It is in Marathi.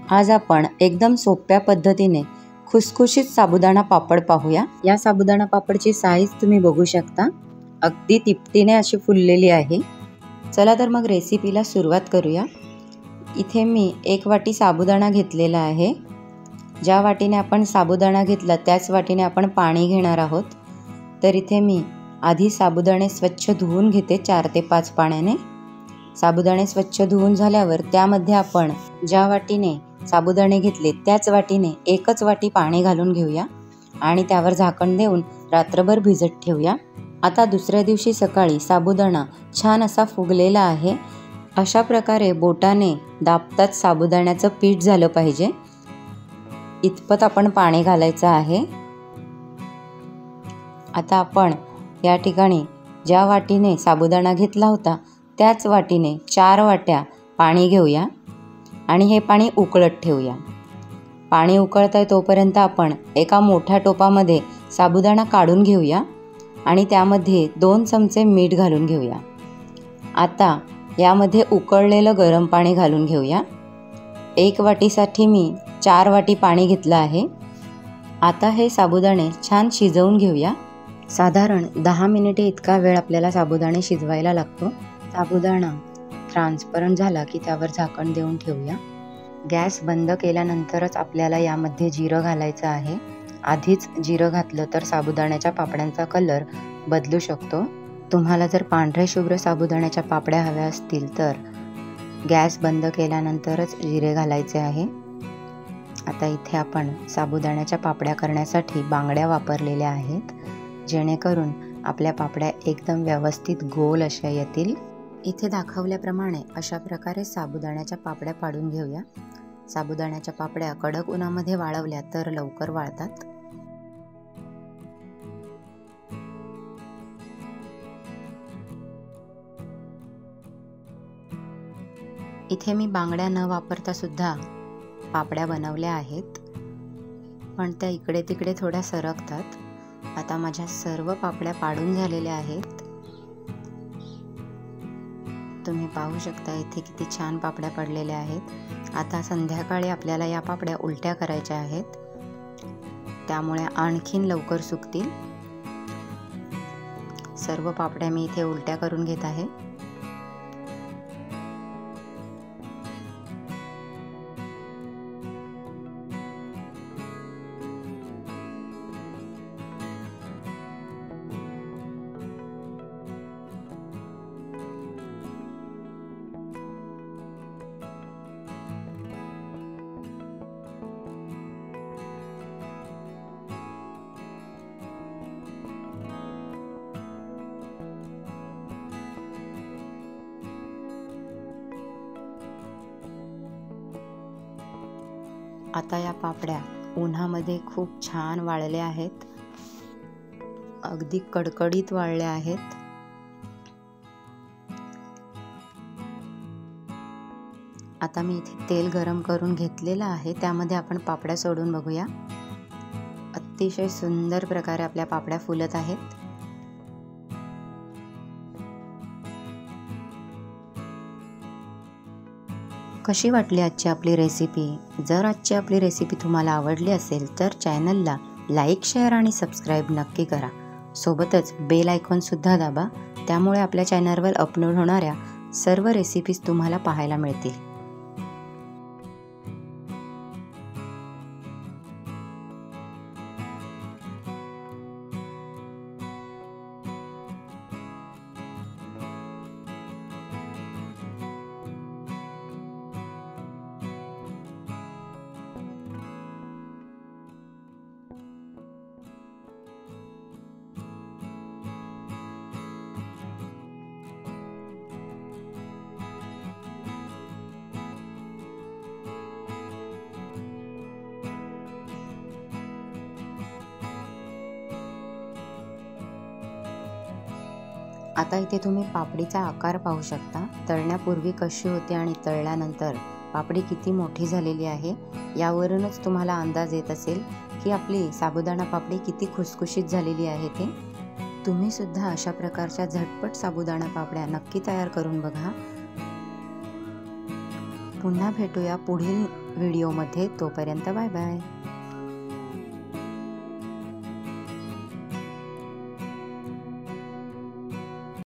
आज आपण एकदम सोप्या पद्धतीने खुसखुशीत साबुदाणा पापड पाहूया। या साबुदाणा पापडची साईज तुम्ही बघू शकता, अगदी तिपटीने अशी फुललेली आहे। चला तर मग रेसिपीला सुरुवात करूया। इथे मी 1 वाटी साबुदाणा घेतलेला आहे। ज्या वाटीने आपण साबुदाणा घेतला त्याच वाटीने आपण पाणी घेणार आहोत। तर इथे मी आधी साबुदाणे स्वच्छ धुवून घेते 4 ते 5 पाण्याने। साबुदाणे स्वच्छ धुवून झाल्यावर त्यामध्ये आपण ज्या वाटीने साबुदाणे घेतले त्याच वाटीने 1च वाटी पाणी घालून घेऊया आणि त्यावर झाकण देऊन रात्रभर भिजत ठेवूया। आता दुसऱ्या दिवशी सकाळी साबुदाणा छान असा फुगलेला आहे। अशा प्रकारे बोटाने दाबताच साबुदाण्याचं पीठ झालं पाहिजे, इतपत आपण पाणी घालायचं आहे। आता आपण या ठिकाणी ज्या वाटीने साबुदाणा घेतला होता त्याच वाटीने 4 वाट्या पाणी घेऊया आणि हे पाणी उकळत ठेवूया। पाणी उकळतंय तोपर्यंत आपण एका मोठ्या टोपामध्ये साबुदाणा काढून घेऊया आणि त्यामध्ये 2 चमचे मीठ घालून घेऊया। आता यामध्ये उकळलेलं गरम पाणी घालून घेऊया। 1 वाटीसाठी मी 4 वाटी पाणी घेतलं आहे। आता हे साबुदाणे छान शिजवून घेऊया। साधारण 10 मिनिटे इतका वेळ आपल्याला साबुदाणे शिजवायला लागतो। साबुदाणा ट्रान्सपरंट झाला की त्यावर झाकण देऊन ठेवूया। गॅस बंद केल्यानंतरच आपल्याला यामध्ये जिरं घालायचं आहे। आधीच जिरं घातलं तर साबुदाण्याच्या पापड्यांचा कलर बदलू शकतो। तुम्हाला जर पांढरे शुभ्र साबुदाण्याच्या पापड्या हव्या असतील तर गॅस बंद केल्यानंतरच जिरे घालायचे आहे। आता इथे आपण साबुदाण्याच्या पापड्या करण्यासाठी बांगड्या वापरलेल्या आहेत, जेणेकरून आपल्या पापड्या एकदम व्यवस्थित गोल अशा येतील। इथे दाखवल्याप्रमाणे अशा प्रकारे साबुदाण्याच्या पापड्या पाडून घेऊया। साबुदाण्याच्या पापड्या कडक उन्हामध्ये वाळवल्या तर लवकर वाळतात। इथे मी बांगड्या न वापरता सुद्धा पापड्या बनवल्या आहेत, पण त्या इकडे तिकडे थोड्या सरकतात। आता माझ्या सर्व पापड्या पाडून झालेल्या आहेत। तुम्ही पाहू शकता इथे किती छान पापड्या पडलेल्या आहेत। आता संध्याकाळी आपल्याला या पापड्या उलट्या करायच्या आहेत, त्यामुळे आणखीन लवकर सुकतील। सर्व पापड्या मी इथे उलट्या करून घेत आहे। आता या पापड्या उन्हामध्ये खूप छान वाळल्या आहेत, अगदी कडकडीत वाळल्या आहेत। आता मी इथे तेल गरम करून घेतलेलं आहे, त्यामध्ये आपण पापड्या सोडून बघूया। अतिशय सुंदर प्रकारे आपल्या पापड्या फुलत आहेत। कशी वाटली आजची आपली रेसिपी? जर आजची आपली रेसिपी तुम्हाला आवडली असेल तर चॅनलला लाईक, शेअर आणि सबस्क्राईब नक्की करा। सोबतच बेल आयकॉन सुद्धा दाबा, त्यामुळे आपल्या चॅनलवर अपलोड होणाऱ्या सर्व रेसिपीज तुम्हाला पाहायला मिळतील। आता इथे तुम्ही पापडीचा आकार पाहू शकता, तळण्यापूर्वी कशी होती आणि तळल्यानंतर पापडी किती मोठी झालेली आहे। यावरूनच तुम्हाला अंदाज येत असेल की आपली साबुदाणा पापडी किती खुसखुशीत झालेली आहे ते। तुम्ही सुद्धा अशा प्रकारच्या झटपट साबुदाणा पापड्या नक्की तयार करून बघा। पुन्हा भेटूया पुढील व्हिडिओमध्ये. तोपर्यंत बाय बाय.